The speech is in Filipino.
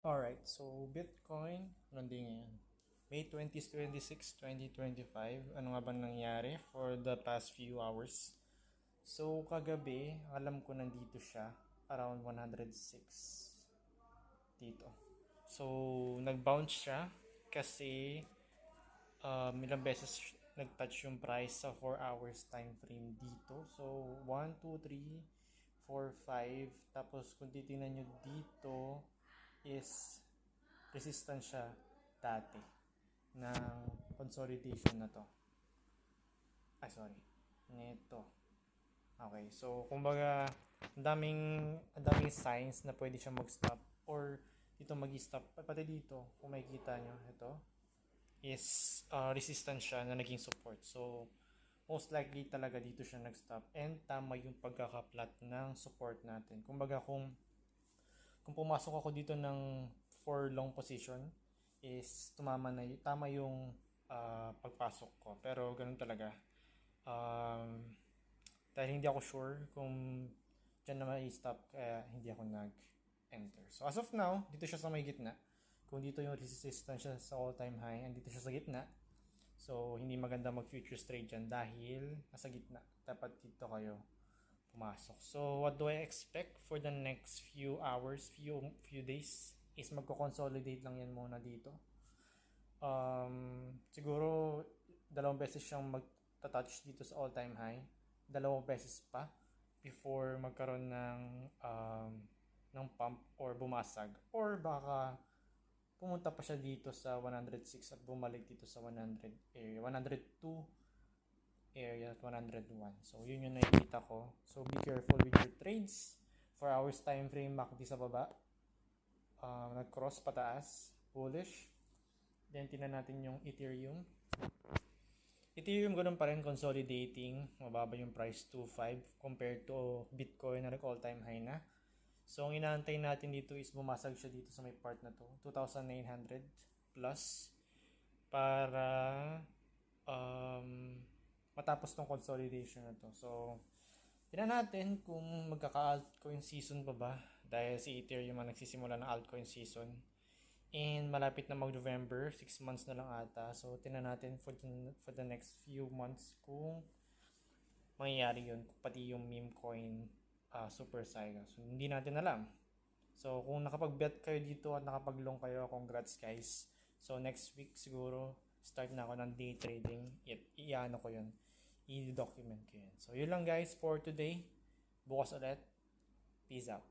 Alright, so Bitcoin, landing ngayon. May 20, 26, 2025. Ano nga ba nangyari for the past few hours? So, kagabi, alam ko nandito siya, around 106 dito. So, nag-bounce siya kasi ilang beses nag-touch yung price sa 4 hours time frame dito. So, 1, 2, 3, 4, 5. Tapos, kung titingnan nyo dito, is resistance siya dati ng consolidation na to. Ay, sorry. Nito. Okay, so kumbaga, ang daming signs na pwede siya mag-stop or dito mag-stop. Pati dito, kung makikita nyo, ito is resistance siya na naging support. So, most likely talaga dito siya nag-stop and tama yung pagkaka-plot ng support natin. Kumbaga, kung pumasok ako dito ng for long position is tama yung pagpasok ko, pero ganun talaga. Dahil hindi ako sure kung dyan na may stop kaya hindi ako nag-enter. So as of now, dito siya sa may gitna. Kung dito yung resistance siya sa all-time high, and dito siya sa gitna. So hindi maganda mag-futures trade dyan dahil nasa gitna. Dapat dito kayo pumasok. So what do I expect for the next few hours, few days is magko-consolidate lang yan muna dito. Siguro dalawang beses siyang magta-touch dito sa all-time high. Dalawang beses pa before magkaroon ng pump or bumasag, or baka pumunta pa siya dito sa 106 at bumalik dito sa 100 area, 102 area at 101. So yun yung nakikita ko. So be careful with your trades. 4 hours time frame, MACD sa baba, nag-cross pataas, bullish. Then tingnan natin yung Ethereum. Ethereum ganun pa rin, consolidating. Mababa yung price 2.5 compared to Bitcoin na all time high na. So ang inaantay natin dito is bumasag siya dito sa may part na to, 2,900 plus, para matapos tong consolidation na to. So tingnan natin kung magkaka-altcoin season pa ba, dahil si Ethereum ang nagsisimula ng altcoin season. And malapit na mag-November, 6 months na lang ata. So tingnan natin for the next few months kung mangyayari yun, pati yung meme coin super cycle. So hindi natin alam. So kung nakapag-bet kayo dito at nakapag-long kayo, congrats guys. So next week siguro start na ako ng day trading. I-ano ko yun, i-document ko yun. So yun lang guys for today. Bukas ulit. Peace out.